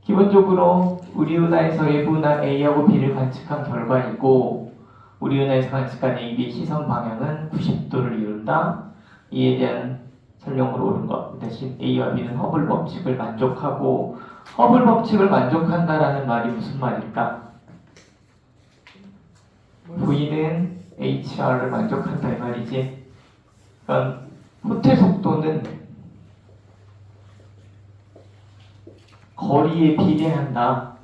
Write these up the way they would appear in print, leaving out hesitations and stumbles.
기본적으로 우리 은하에서 외부 은하 A하고 B를 관측한 결과이고 우리 은하에서 관측한 A, B의 시선 방향은 90도를 이룬다. 이에 대한 설명으로 옳은 것. 대신 A와 B는 허블 법칙을 만족하고 허블 법칙을 만족한다라는 말이 무슨 말일까? V는 HR을 만족한다 이 말이지. 그럼 후퇴 속도는 거리에 비례한다.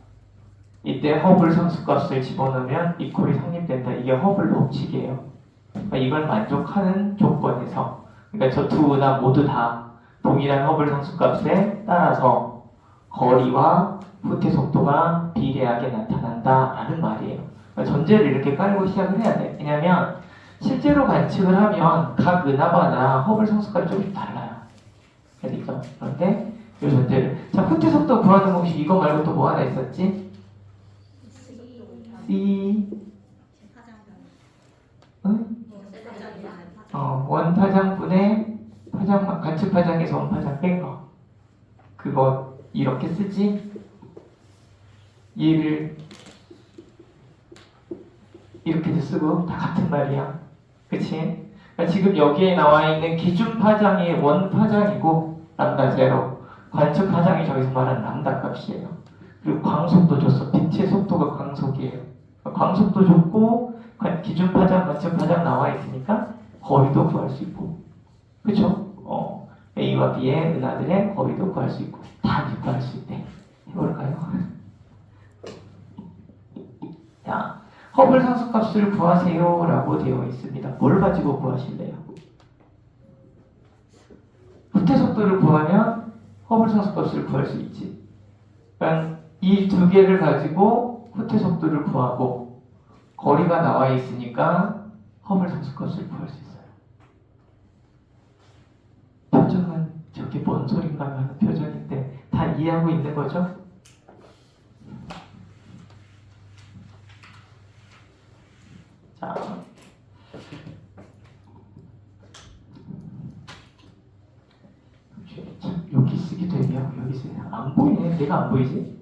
이때 허블 상수값을 집어넣으면 이퀄이 성립된다. 이게 허블 법칙이에요. 그러니까 이걸 만족하는 조건에서, 그러니까 저 두 은하 모두 다 동일한 허블 상수값에 따라서 거리와 후퇴 속도가 비례하게 나타난다라는 말이에요. 그러니까 전제를 이렇게 깔고 시작을 해야 돼. 왜냐하면 실제로 관측을 하면 각 은하마다 허블 상수값이 조금씩 달라요. 알겠죠? 그런데 이 전제를, 자, 후퇴 속도 구하는 공식 이거 말고 또 뭐 하나 있었지? C 원파장분의 파장, 관측 파장에서 원파장 뺀 거. 그거 이렇게 쓰지? 얘를 이렇게도 쓰고 다 같은 말이야. 그치? 그러니까 지금 여기에 나와 있는 기준 파장이 원파장이고 람다 제로, 관측 파장이 저기서 말하는 람다 값이에요. 그리고 광속도 줬어. 빛의 속도가 광속이에요. 광속도 줬고 기준 파장, 관측 파장 나와 있으니까 거리도 구할 수 있고, 그쵸? A와 B의 은하들의 거리도 구할 수 있고 다 구할 수 있대. 해볼까요? 자, 허블 상수값을 구하세요 라고 되어 있습니다. 뭘 가지고 구하실래요? 후퇴 속도를 구하면 허블 상수값을 구할 수 있지. 그러니까 이 두 개를 가지고 후퇴 속도를 구하고 거리가 나와 있으니까 허블 상수값을 구할 수 있어요. 표정은 저게 뭔 소린가 하는 표정인데 다 이해하고 있는 거죠? 자, 참 여기 쓰기도 해요. 여기 쓰요. 안 보이네. 내가 안 보이지?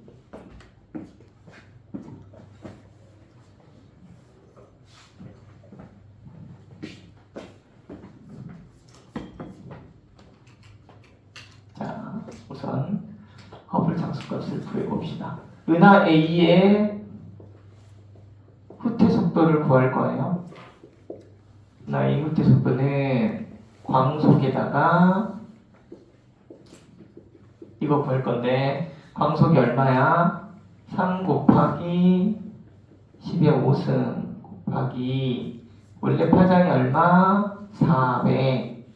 자, 우선 허블 상수값을 구해봅시다. 은하 A의 후퇴 속도를 구할 거예요. 은하 A 후퇴 속도는 광속에다가 이거 구할 건데 광속이 얼마야? 3 곱하기 10의 5승 곱하기 원래 파장이 얼마? 400.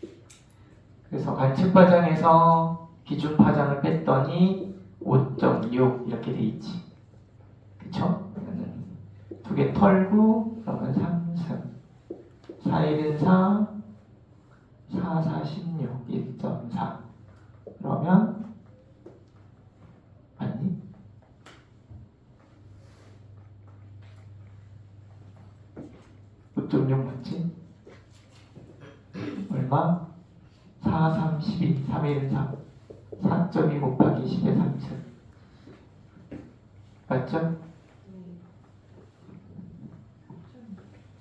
그래서 관측 파장에서 기준 파장을 뺐더니 5.6 이렇게 돼 있지. 그쵸? 두 개 털고 그러면 3승 4, 1은 4 4, 4, 16 1.4 그러면 맞니? (5.6) 맞지? 얼마? 4, 3, 12 3, 1은 3 4.2 곱하기 10의 3승 맞죠?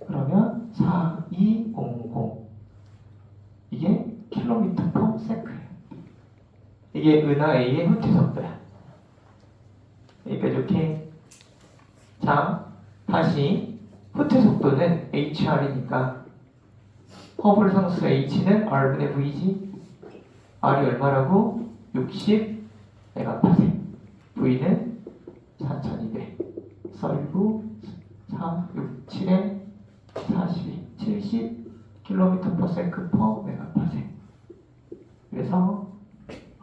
그러면 4200 이게 킬로미터 퍼 세크예요. 이게 은하 A의 후퇴 속도야. 여기까지 오케이? 자, 다시 후퇴 속도는 HR이니까 허블 상수 H는 R분의 V지. R이 얼마라고? 60 메가파섹. V는 4200 썰고 4, 6, 7에 42, 70 km per second per 메가파섹. 그래서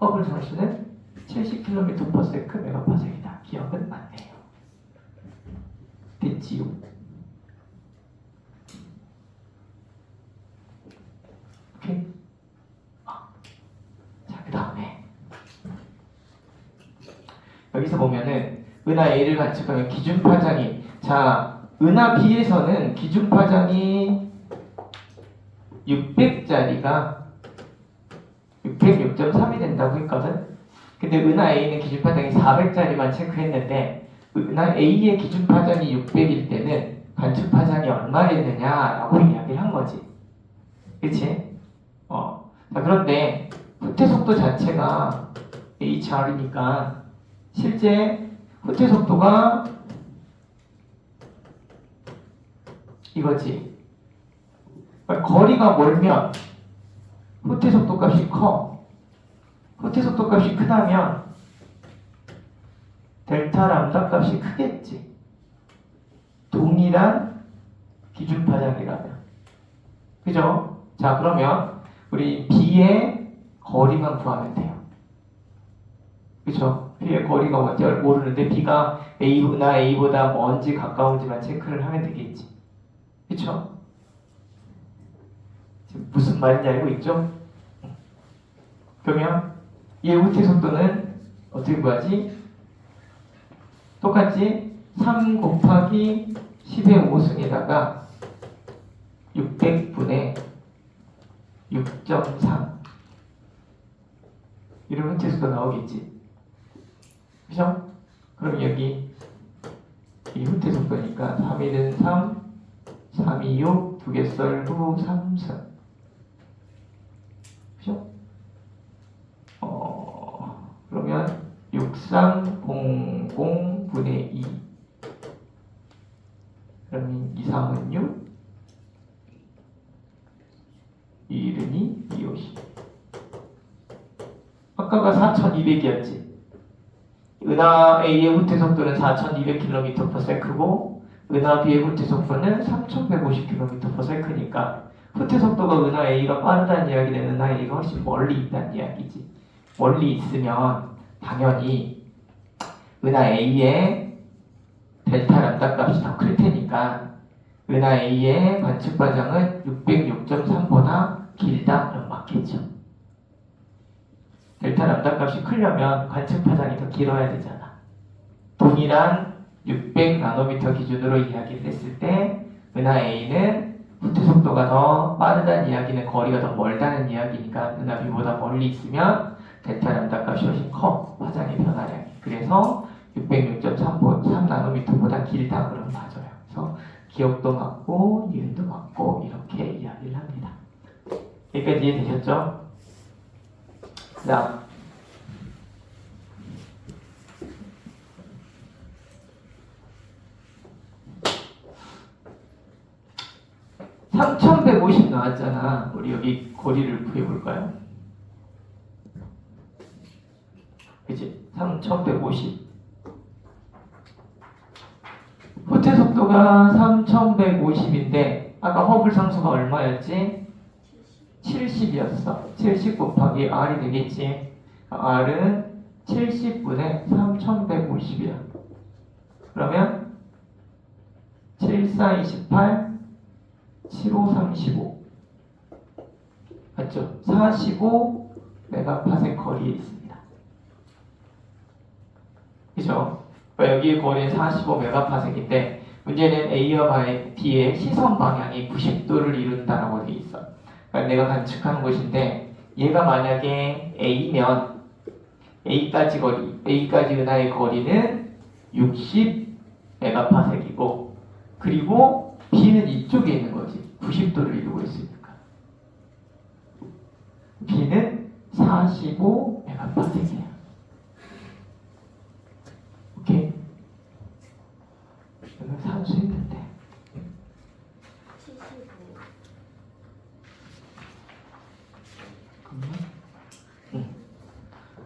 허블 상수는 70 km per second 메가파섹이다. 기억은 맞네요. 됐지요? 오케이? 자, 그 다음에 여기서 보면은 은하 A를 관측하면 기준 파장이, 자, 은하 B에서는 기준 파장이 600짜리가 606.3이 된다고 했거든. 근데 은하 A는 기준 파장이 400짜리만 체크했는데 은하 A의 기준 파장이 600일 때는 관측 파장이 얼마였느냐라고 이야기를 한 거지. 그치? 자, 그런데 후퇴 속도 자체가 HR이니까 실제 후퇴 속도가 이거지. 거리가 멀면 후퇴 속도 값이 커. 후퇴 속도 값이 크다면 델타 람다 값이 크겠지. 동일한 기준 파장이라면. 그죠? 자, 그러면 우리 B의 거리만 구하면 돼요. 그죠? B의 거리가 뭔지 모르는데 B가 A나 A보다 먼지 가까운지만 체크를 하면 되겠지. 그쵸? 지금 무슨 말인지 알고 있죠? 그러면 얘 후퇴 속도는 어떻게 구하지? 똑같이 3 곱하기 10의 5승에다가 600분의 6.3 이런 후퇴 속도 나오겠지. 그죠? 그럼 여기 이 후퇴 속도니까 3일은 3, 3이 6, 2개 썰고 3승. 그죠? 그러면 6300분의 2. 그러면 2, 3은 6, 2, 1은 2, 2, 50. 아까가 4200이었지. 은하 A의 후퇴 속도는 4200km/s고 은하 B의 후퇴 속도는 3150km/s니까 후퇴 속도가 은하 A가 빠르다는 이야기는 은하 A가 훨씬 멀리 있다는 이야기지. 멀리 있으면 당연히 은하 A의 델타 람다 값이 더 클 테니까 은하 A의 관측 파장은 606.3보다 길다 그럼 맞겠죠. 델타 람다 값이 크려면 관측 파장이 더 길어야 되잖아. 동일한 600 나노미터 기준으로 이야기를 했을 때 은하 A는 후퇴 속도가 더 빠르다는 이야기는 거리가 더 멀다는 이야기니까 은하 B보다 멀리 있으면 델타 람다 값이 훨씬 커. 파장의 변화량이. 그래서 606.3 나노미터보다 길다 그럼 맞아요. 그래서 기억도 맞고 니은도 맞고 이렇게 이야기를 합니다. 여기까지 이해되셨죠? 그 다음 3150 나왔잖아. 우리 여기 거리를 구해볼까요? 그치? 3150 후퇴 속도가 3150인데 아까 허블 상수가 얼마였지? 70이었어. 70 곱하기 R이 되겠지. R은 70분의 3150이야. 그러면 7428 7535 맞죠? 45 메가파섹 거리에 있습니다. 그죠? 여기의 거리는 45 메가파섹인데 문제는 A와 B의 시선 방향이 90도를 이룬다라고 되어 있어. 그러니까 내가 관측하는 곳인데 얘가 만약에 A면 A까지 은하의 거리는 60 메가파섹이고 그리고 B는 이쪽에 있는 거지. 90도를 이루고 있으니까. B는 45 메가파섹이야. 오케이? 여기 산수 했는데. 75.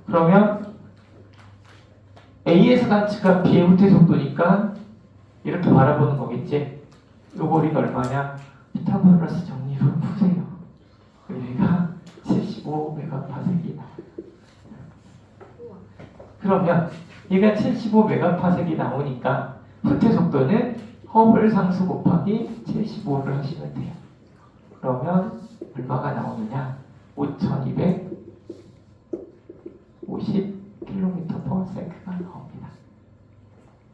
그러면 A에서 관측한 B의 후퇴 속도니까 이렇게 바라보는 거겠지. 요 거리가 얼마냐? 피타고라스 정리로 푸세요. 여기가 75 메가파섹이다. 그러면 얘가 75 메가파섹이 나오니까 후퇴 속도는 허블 상수 곱하기 75를 하시면 돼요. 그러면 얼마가 나오느냐? 5250km/s가 나옵니다.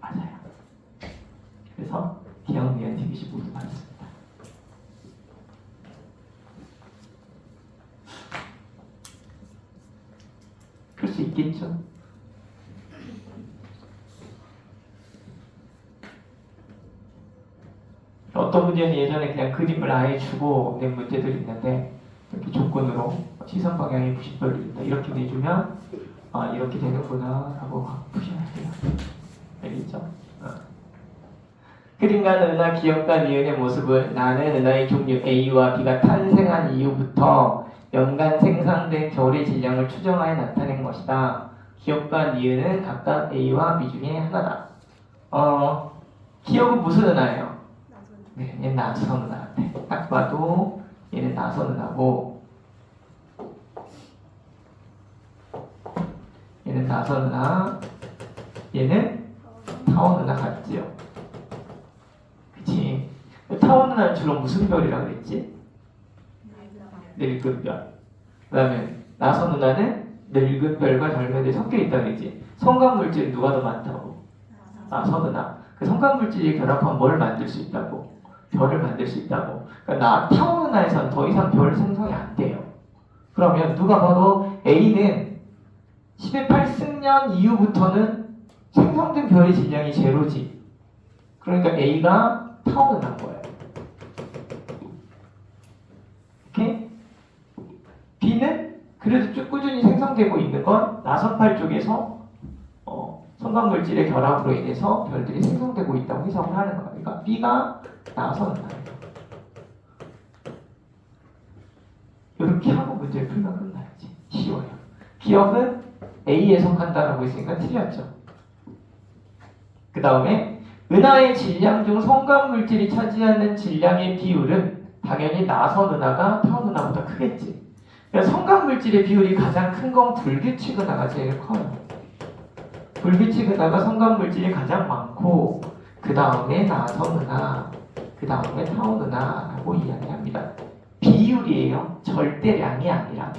맞아요. 그래서 기억, 니은, TBC 모두 맞습니다. 그럴 수 있겠죠? 저문제는 예전에 그냥 그림을 아예 주고 낸 문제들이 있는데 이렇게 조건으로 시선 방향이 90도를 이룬다 이렇게 내주면 아 이렇게 되는구나 하고 푸셔야 돼요. 알겠죠? 그림과 은하, 기억과 니은의 모습을 나는 은하의 종류 A와 B가 탄생한 이후부터 연간 생산된 겨울의 질량을 추정하여 나타낸 것이다. 기억과 니은은 각각 A와 B 중에 하나다. 기억은 무슨 은하예요? 네, 얘는 나선 은하 같아. 딱 봐도 얘는 나선 은하고 얘는 나선 은하, 얘는 타원 은하 같지요? 그치? 타원 은하는 주로 무슨 별이라고 그랬지? 늙은 별. 그 다음에 나선 은하는 늙은 별과 젊은 별이 섞여 있다고 그랬지? 성간물질은 누가 더 많다고? 나선 은하. 그 성간물질이 결합하면 뭘 만들 수 있다고? 별을 만들 수 있다고. 그러니까 타원 은하에서는 더 이상 별 생성이 안 돼요. 그러면 누가 봐도 A는 11.8승년 이후부터는 생성된 별의 질량이 제로지. 그러니까 A가 타원 은하인 거예요. 오케이? B는 그래도 쭉 꾸준히 생성되고 있는 건 나선팔 쪽에서 성간물질의 결합으로 인해서 별들이 생성되고 있다고 해석을 하는 거예요. 그러니까 B가 나선 은하예요. 이렇게 하고 문제를 풀면 끝나야지. 쉬워요. 기억은 A 해석한다라고 했으니까 틀렸죠. 그 다음에 은하의 질량 중 성간물질이 차지하는 질량의 비율은 당연히 나선 은하가 타원 은하보다 크겠지. 그러니까 성간물질의 비율이 가장 큰 건 불규칙 은하가 제일 커요. 불규칙 은하가 성간물질이 가장 많고 그 다음에 나선 은하, 그 다음에 타원 은하라고 이야기합니다. 비율이에요. 절대량이 아니라.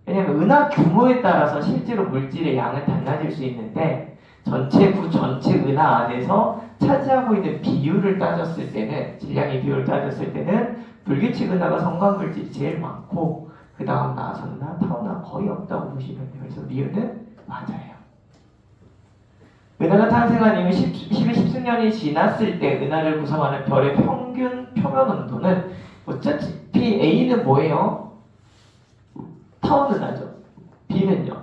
왜냐하면 은하 규모에 따라서 실제로 물질의 양은 달라질 수 있는데 전체 은하 안에서 차지하고 있는 비율을 따졌을 때는 질량의 비율을 따졌을 때는 불규칙 은하가 성간물질이 제일 많고 그 다음 나선 은하, 타원 은하 거의 없다고 보시면 돼요. 그래서 미은은 맞아요. 은하가 탄생한 이후 10승년이 지났을 때 은하를 구성하는 별의 평균 표면 온도는 어차피 A는 뭐예요? 타원 은하죠. B는요?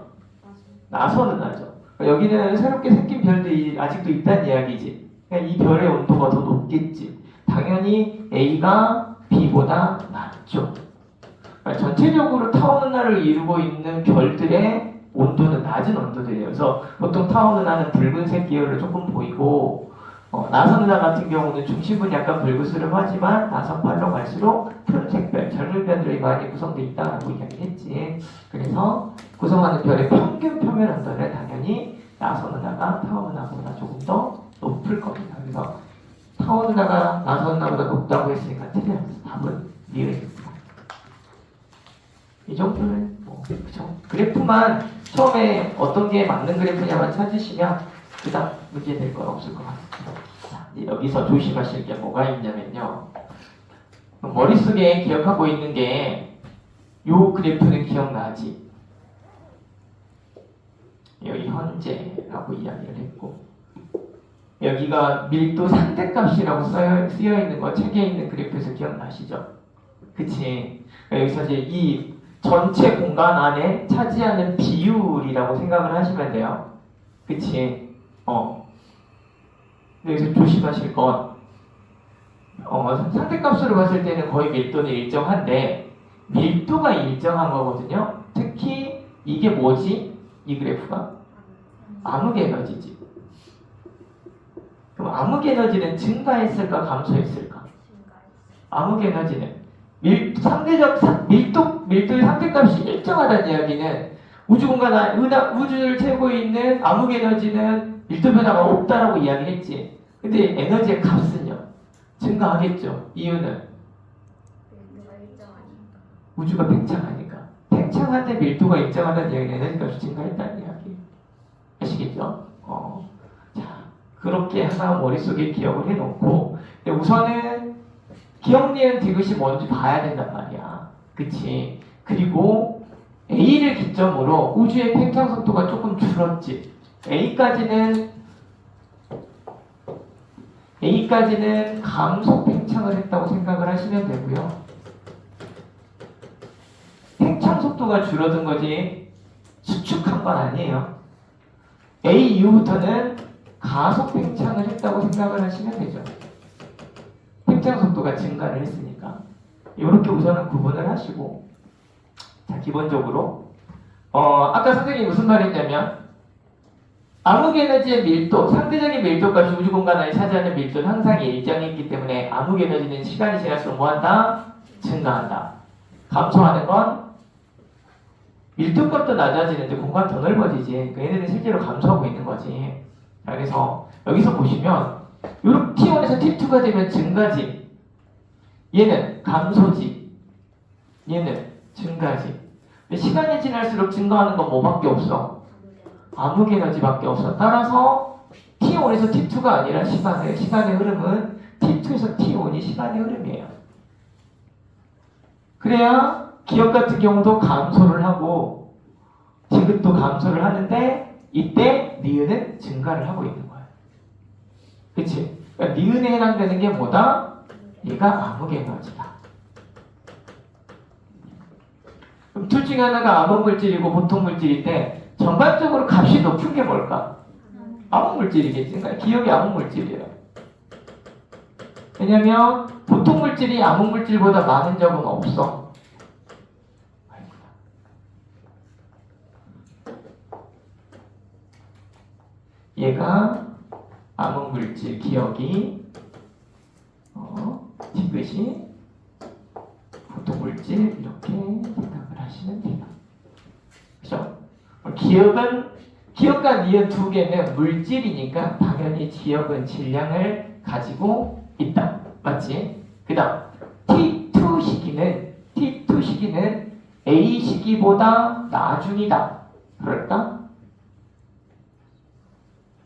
나선 은하죠. 여기는 새롭게 생긴 별들이 아직도 있다는 이야기지. 그러니까 이 별의 온도가 더 높겠지. 당연히 A가 B보다 낮죠. 그러니까 전체적으로 타원 은하를 이루고 있는 별들의 온도는 낮은 온도들이에요. 그래서 보통 타원 은하는 붉은색 계열을 조금 보이고 나선 은하 같은 경우는 중심은 약간 붉으스름하지만 나선팔로 갈수록 푸른색 별, 젊은 별들이 많이 구성되어 있다고 이야기했지. 그래서 구성하는 별의 평균 표면 온도는 당연히 나선 은하가 타원 은하보다 조금 더 높을 겁니다. 그래서 타원 은하가 나선 은하보다 높다고 했으니까 틀려요. 답은 니은입니다. 이 정도는 그쵸? 그래프만 처음에 어떤 게 맞는 그래프냐만 찾으시면 그다음 문제 될 건 없을 것 같습니다. 자, 여기서 조심하실 게 뭐가 있냐면요. 머릿속에 기억하고 있는 게 요 그래프는 기억나지? 여기 현재라고 이야기를 했고 여기가 밀도 상대값이라고 쓰여 있는 거 책에 있는 그래프에서 기억나시죠? 그치? 여기서 이제 이 전체 공간 안에 차지하는 비율이라고 생각을 하시면 돼요. 그치? 여기서 조심하실 건 상대값으로 봤을 때는 거의 밀도는 일정한데 밀도가 일정한 거거든요. 특히 이게 뭐지? 이 그래프가? 암흑 에너지지. 그럼 암흑 에너지는 증가했을까? 감소했을까? 암흑 에너지는 밀도의 상대값이 일정하다는 이야기는 우주를 채우고 있는 암흑 에너지는 밀도 변화가 없다라고 이야기했지. 근데 에너지의 값은요 증가하겠죠. 이유는 우주가 팽창하니까. 팽창한데 밀도가 일정하다는 이야기는 에너지 값이 증가했다는 이야기. 아시겠죠? 자, 그렇게 하나 머릿속에 기억을 해놓고 우선은 기억, 니은, 디귿이 뭔지 봐야 된단 말이야. 그치? 그리고 A를 기점으로 우주의 팽창 속도가 조금 줄었지. A까지는 감속 팽창 팽창을 했다고 생각을 하시면 되고요. 팽창 속도가 줄어든 거지 수축한 건 아니에요. A 이후부터는 가속 팽창을 했다고 생각을 하시면 되죠. 팽창 속도가 증가를 했으니까. 이렇게 우선은 구분을 하시고, 자, 기본적으로 아까 선생님이 무슨 말했냐면 암흑 에너지의 밀도, 상대적인 밀도값이 우주 공간 안에 차지하는 밀도는 항상 일정했기 때문에 암흑 에너지는 시간이 지날수록 뭐한다? 증가한다. 감소하는 건 밀도값도 낮아지는데 공간 더 넓어지지. 그러니까 얘네는 실제로 감소하고 있는 거지. 자, 그래서 여기서 보시면 이렇게 T1에서 T2가 되면 증가지. 얘는 감소지. 얘는 증가지. 근데 시간이 지날수록 증가하는 건 뭐밖에 없어? 암흑 에너지밖에 없어. 따라서 T1에서 T2가 아니라 시간의 흐름은 T2에서 T1이 시간의 흐름이에요. 그래야 기억 같은 경우도 감소를 하고 지급도 감소를 하는데 이때 니은은 증가를 하고 있는 거예요. 그치? 그러니까 니은에 해당되는 게 뭐다? 얘가 암흑 에너지다. 그럼 둘 중에 하나가 암흑 물질이고 보통 물질인데 전반적으로 값이 높은 게 뭘까? 암흑 물질이겠지. 그러니까 기억이 암흑 물질이에요. 왜냐면 보통 물질이 암흑 물질보다 많은 적은 없어. 얘가 암흑 물질 기억이 지그시 보통 물질 이렇게 생각을 하시면 돼요. 그죠? 기억과 니은 두 개는 물질이니까 당연히 기억은 질량을 가지고 있다. 맞지? 그 다음 T2 시기는 A 시기보다 나중이다. 그럴까?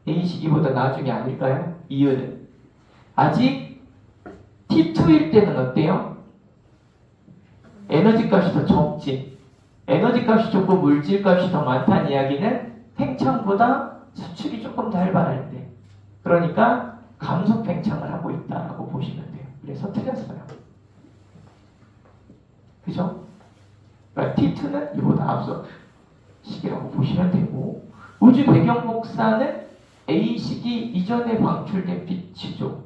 A 시기보다 나중이 아닐까요? 이유는 아직 T2일 때는 어때요? 에너지 값이 더 적지. 에너지 값이 적고 물질 값이 더 많다는 이야기는 팽창보다 수축이 조금 덜 바랄 때. 그러니까 감속 팽창을 하고 있다라고 보시면 돼요. 그래서 틀렸어요. 그죠? 그러니까 T2는 이보다 앞서 시기라고 보시면 되고, 우주 배경 복사는 A 시기 이전에 방출된 빛이죠.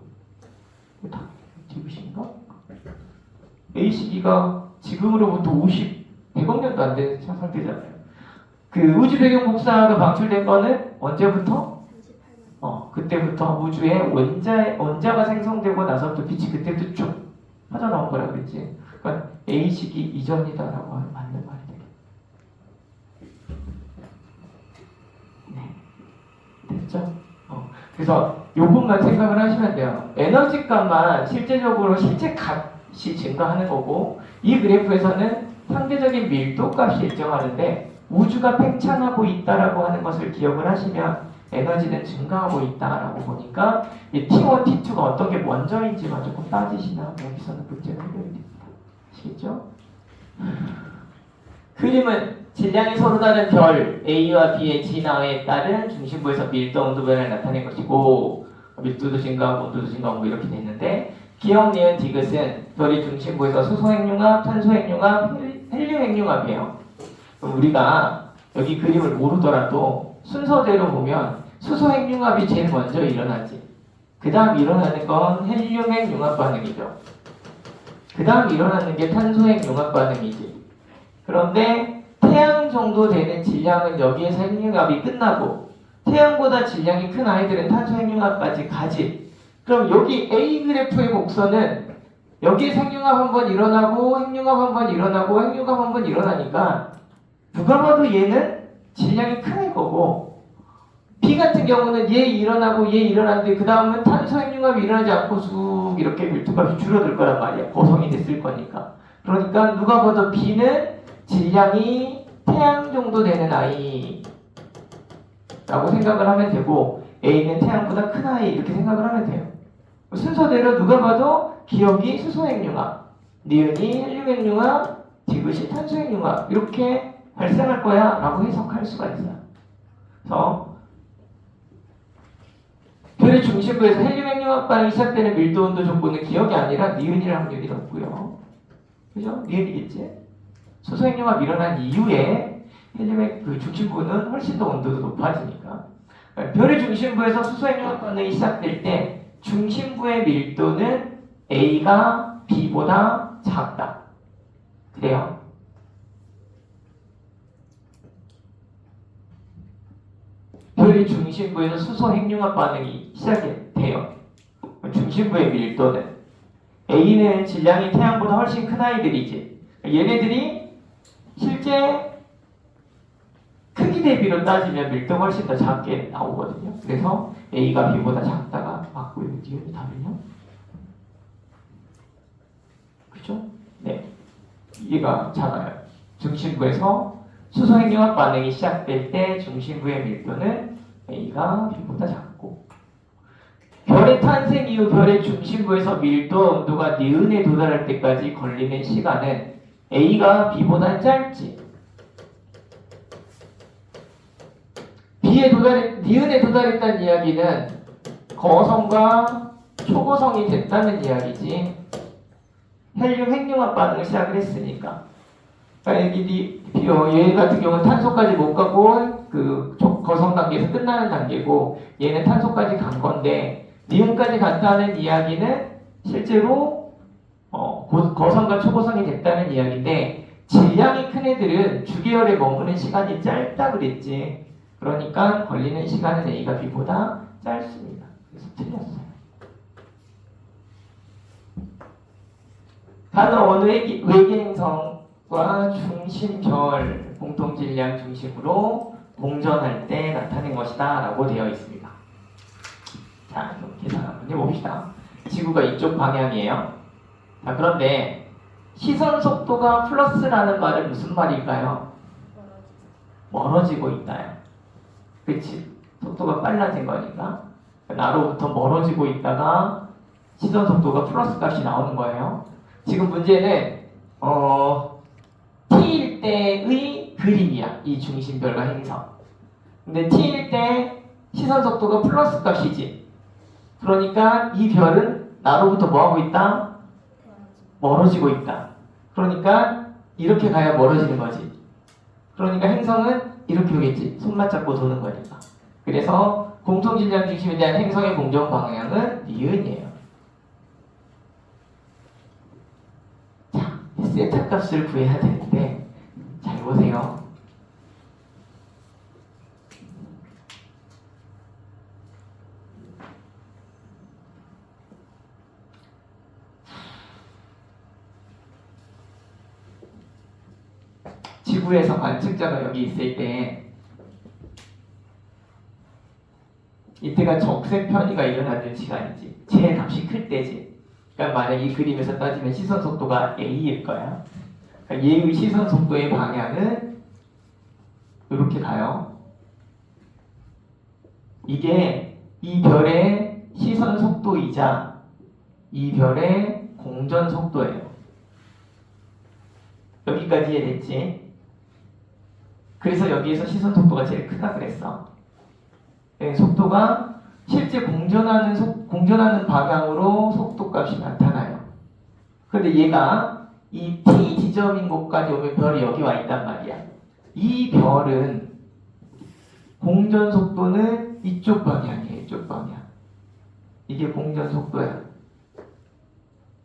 다 지우신가? A 시기가 지금으로부터 100억 년도 안 된 상태잖아요. 그 우주 배경 복사가 방출된 거는 언제부터? 그때부터 우주에 원자가 생성되고 나서부터 빛이 그때부터 쭉 빠져나온 거라 그랬지. 그러니까 A 시기 이전이다라고 하면 맞는 말이 되겠네. 네. 됐죠? 그래서 요것만 생각을 하시면 돼요. 에너지 값만 실제적으로 실제 값이 증가하는 거고, 이 그래프에서는 상대적인 밀도 값이 일정하는데 우주가 팽창하고 있다라고 하는 것을 기억을 하시면 에너지는 증가하고 있다라고 보니까 이 T1, T2가 어떤 게 먼저인지만 조금 따지시면 여기서는 문제가 해결이 됩니다. 아시겠죠? 그림은 질량이 서로 다른 별 A와 B의 진화에 따른 중심부에서 밀도 온도 변화를 나타낸 것이고, 밀도도 증가하고 온도도 증가하고 뭐 이렇게 돼 있는데, 기억, 니은, 디귿은 별의 중심부에서 수소핵융합, 탄소핵융합, 헬륨핵융합이에요. 그럼 우리가 여기 그림을 모르더라도 순서대로 보면 수소핵융합이 제일 먼저 일어나지. 그 다음 일어나는 건 헬륨핵융합 반응이죠. 그 다음 일어나는 게 탄소핵융합 반응이지. 그런데 태양 정도 되는 질량은 여기에서 핵융합이 끝나고, 태양보다 질량이 큰 아이들은 탄소핵융합까지 가지. 그럼 여기 A 그래프의 곡선은 여기에 핵융합 한번 일어나고 핵융합 한번 일어나고 핵융합 한번 일어나니까 누가 봐도 얘는 질량이 큰 애 거고, B 같은 경우는 얘 일어나고 얘 일어났는데 그 다음은 탄소 핵융합이 일어나지 않고 쑥 이렇게 밀도값이 줄어들 거란 말이야. 고성이 됐을 거니까. 그러니까 누가 봐도 B는 질량이 태양 정도 되는 아이 라고 생각을 하면 되고, A는 태양보다 큰 아이 이렇게 생각을 하면 돼요. 순서대로 누가 봐도 기억이 수소핵융합, 니은이 헬륨핵융합, 디귿이 탄소핵융합 이렇게 발생할 거야 라고 해석할 수가 있어요. 그래서 별의 중심부에서 헬륨 핵융합 반응이 시작되는 밀도 온도 조건은 기억이 아니라 니은일 확률이 높고요. 그죠? 니은이겠지? 수소 핵융합 일어난 이후에 헬륨의 그 중심부는 훨씬 더 온도도 높아지니까. 별의 중심부에서 수소 핵융합 반응이 시작될 때 중심부의 밀도는 A가 B보다 작다. 그래요. 별의 중심부에서 수소 핵융합 반응이 시작이 돼요. 중심부의 밀도는 A는 질량이 태양보다 훨씬 큰 아이들이지. 얘네들이 실제 크기 대비로 따지면 밀도가 훨씬 더 작게 나오거든요. 그래서 A가 B보다 작다가 맞고요. 니은이 답은요? 그죠? 네. 이해가 작아요. 중심부에서 수소 핵융합 반응이 시작될 때 중심부의 밀도는 A가 B보다 작고, 별의 탄생 이후 별의 중심부에서 밀도 온도가 니은에 도달할 때까지 걸리는 시간은 A가 B보다 짧지. 니은에 도달했다는 이야기는 거성과 초고성이 됐다는 이야기지. 헬륨 핵융합 반응을 시작을 했으니까. 그러니까 얘 같은 경우는 탄소까지 못 가고 그 거성 단계에서 끝나는 단계고, 얘는 탄소까지 간 건데 니은까지 갔다는 이야기는 실제로 거성과 초고성이 됐다는 이야기인데, 질량이 큰 애들은 주계열에 머무는 시간이 짧다 그랬지. 그러니까 걸리는 시간은 A가 B보다 짧습니다. 그래서 틀렸어요. 다른 어느 외계행성과 중심별 공통질량 중심으로 공전할 때 나타낸 것이다 라고 되어 있습니다. 자, 그럼 계산 한번 해봅시다. 지구가 이쪽 방향이에요. 자, 그런데 시선 속도가 플러스라는 말은 무슨 말일까요? 멀어지고 있다요. 그치? 속도가 빨라진 거니까. 나로부터 멀어지고 있다가 시선 속도가 플러스 값이 나오는 거예요. 지금 문제는 T일 때의 그림이야. 이 중심별과 행성. 근데 T일 때 시선 속도가 플러스 값이지. 그러니까 이 별은 나로부터 뭐하고 있다? 멀어지고 있다. 그러니까 이렇게 가야 멀어지는 거지. 그러니까 행성은 이렇게 오겠지. 손만 잡고 도는 거니까. 그래서 공통질량 중심에 대한 행성의 공전 방향은 니은이에요. 자, 세타 값을 구해야 되는데 잘 보세요. 지구에서 관측자가 여기 있을 때 이때가 적색 편의가 일어나는 시간이지. 제 값이 클 때지. 그러니까 만약 이 그림에서 따지면 시선 속도가 A일 거야. 그러니까 얘의 시선 속도의 방향은 이렇게 가요. 이게 이 별의 시선 속도이자 이 별의 공전 속도예요. 여기까지 이해됐지? 그래서 여기에서 시선 속도가 제일 크다 그랬어. 속도가 실제 공전하는 방향으로 속도값이 나타나요. 그런데 얘가 이 T 지점인 곳까지 오면 별이 여기 와 있단 말이야. 이 별은 공전 속도는 이쪽 방향이에요. 이쪽 방향. 이게 공전 속도야.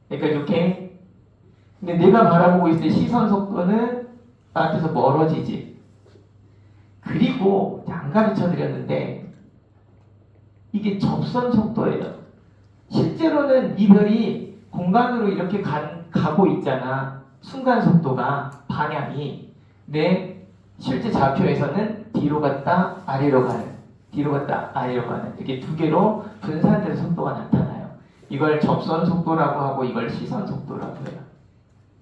그러니까 이렇게. 근데 내가 바라보고 있을 때 시선 속도는 나한테서 멀어지지. 그리고 안 가르쳐 드렸는데 이게 접선 속도예요. 실제로는 이 별이 공간으로 이렇게 가고 있잖아. 순간 속도가, 방향이. 내 실제 좌표에서는 뒤로 갔다 아래로 가는, 뒤로 갔다 아래로 가는, 이렇게 두 개로 분산된 속도가 나타나요. 이걸 접선 속도라고 하고 이걸 시선 속도라고 해요.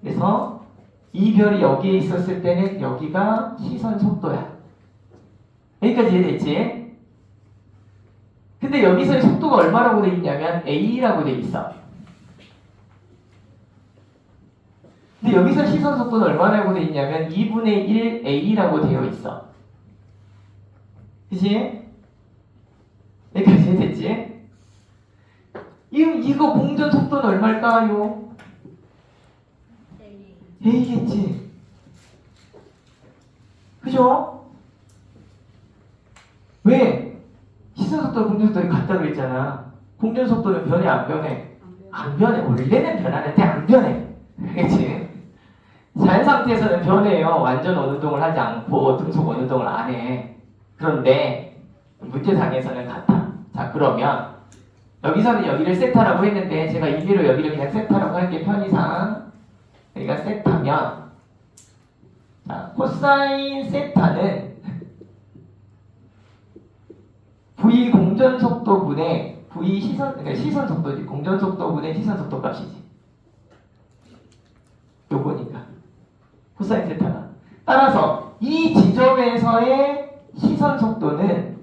그래서 이 별이 여기에 있었을 때는 여기가 시선 속도야. 여기까지 이해됐지? 근데 여기서의 속도가 얼마라고 돼 있냐면 A라고 돼 있어. 근데 여기서 시선 속도는 얼마라고 돼 있냐면 2분의 1 A라고 되어 있어. 그치? 여기까지 이해됐지? 이거 공전 속도는 얼마일까요? A겠지. 그죠? 왜? 시선 속도와 공전 속도가 같다고 했잖아. 공전 속도는 변해 안 변해? 안 변해. 원래는 변하는데 안 변해. 그치? 자연 상태에서는 변해요. 완전 원운동을 하지 않고 등속 원운동을 안 해. 그런데 문제상에서는 같아. 자, 그러면 여기서는 여기를 세타라고 했는데 제가 임의로 여기를 그냥 세타라고 할게. 편의상 여기가 세타면, 자, 코사인 세타는 V 공전 속도분의 V 시선, 그러니까 시선 속도지. 공전 속도분의 시선 속도 값이지. 요거니까 코사인 세타가. 따라서 이 지점에서의 시선 속도는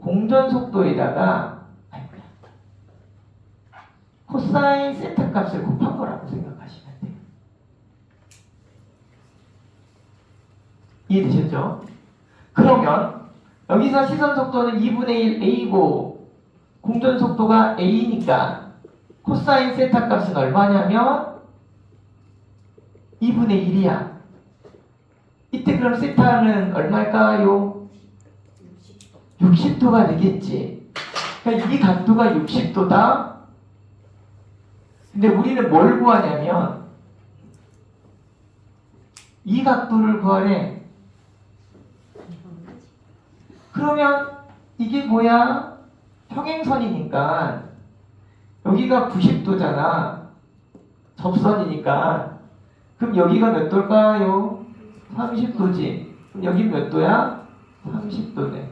공전 속도에다가 코사인 세타 값을 곱한 거라고 생각하시면 돼요. 이해되셨죠? 그러면 여기서 시선 속도는 2분의 1 A고 공전 속도가 A니까 코사인 세타 값은 얼마냐면 2분의 1이야. 이때 그럼 세타는 얼마일까요? 60도가 되겠지. 그러니까 이 각도가 60도다. 근데 우리는 뭘 구하냐면 이 각도를 구하래. 그러면 이게 뭐야? 평행선이니까 여기가 90도잖아. 접선이니까. 그럼 여기가 몇 도일까요? 30도지. 그럼 여기 몇 도야? 30도네.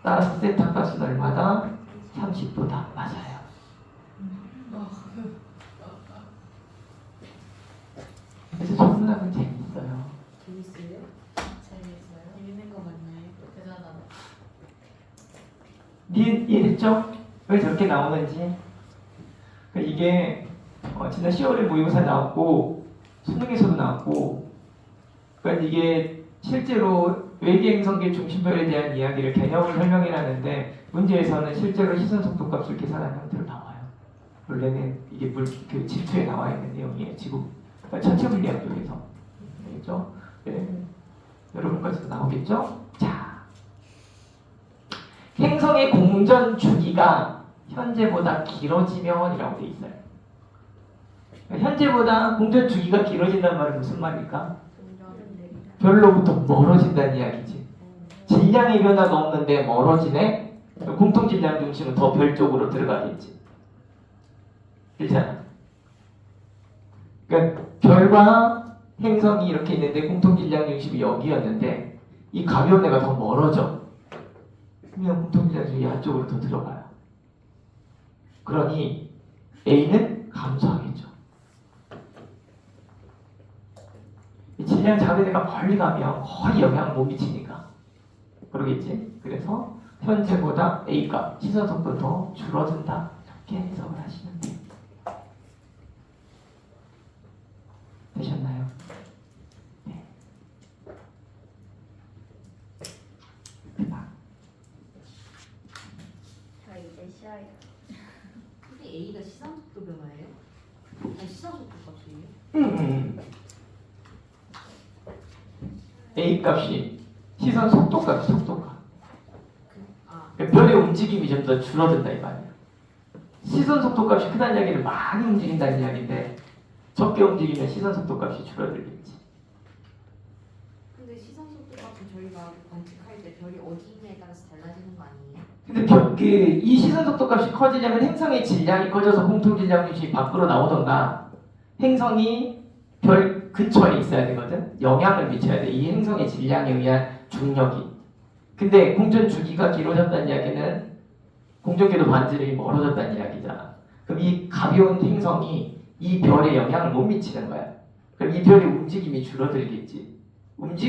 따라서 세타 값은 얼마다? 30도다. 맞아요. 그래서 천문학은 재밌어요. 재밌어요? 재밌는 거 맞나요? 대단하다. 이해됐죠? 왜 저렇게 나오는지. 이게 지난 10월에 모의고사 나왔고 수능에서도 나왔고, 그러니까 이게 실제로 외계행성계 중심별에 대한 이야기를 개념을 설명해놨는데 문제에서는 실제로 시선 속도 값을 계산한 형태로 나와요. 원래는 이게 그 지투에 나와 있는 내용이에요. 지구 그러니까 전체 물리학 쪽에서. 알겠죠? 네. 여러분까지도 나오겠죠? 자, 행성의 공전 주기가 현재보다 길어지면이라고 돼 있어요. 현재보다 공전 주기가 길어진다는 말은 무슨 말일까? 별로부터 멀어진다는 이야기지. 질량의 변화가 없는데 멀어지네? 공통 질량 중심은 더 별 쪽으로 들어가겠지. 그렇잖아. 그러니까 별과 행성이 이렇게 있는데 공통 질량 중심이 여기였는데 이 가벼운 애가 더 멀어져. 그러면 공통 질량 중심이 한쪽으로 더 들어가요. 그러니 A는 감소하겠죠. 질량 작은 애가 멀리 가면 거의 영향을 못 미치니까 그러겠지. 그래서 현재보다 A값, 시선 속도 더 줄어든다. 이렇게 해석을 하시면 돼요. 되셨나요? 네. 자 이제 시작이야. 근데 A가 시선 속도 변화예요? 아니 시선 속도 값이에요? A 값이 시선 속도 값, 속도 값. 아 별의 움직임이 좀 더 줄어든다 이 말이야. 시선 속도 값이 크다는 이야기는 많이 움직인다는 이야기인데 적게 움직이면 시선 속도 값이 줄어들겠지. 근데 시선 속도 값은 저희가 관측할 때 별이 어디 있냐에 따라서 달라지는 거 아니에요? 근데 이 시선 속도 값이 커지려면 행성의 질량이 커져서 공통 질량 중심이 밖으로 나오던가 행성이 별 근처에 있어야 되거든. 영향을 미쳐야 돼. 이 행성의 질량에 의한 중력이. 근데 공전 주기가 길어졌다는 이야기는 공전궤도 반지름이 멀어졌다는 이야기잖아. 그럼 이 가벼운 행성이 이 별에 영향을 못 미치는 거야. 그럼 이 별의 움직임이 줄어들겠지.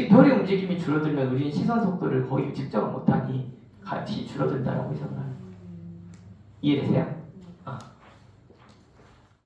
별의 움직임이 줄어들면 우리는 시선 속도를 거의 측정을 못하니 같이 줄어든다라고 해석을 하는 거야. 이해되세요?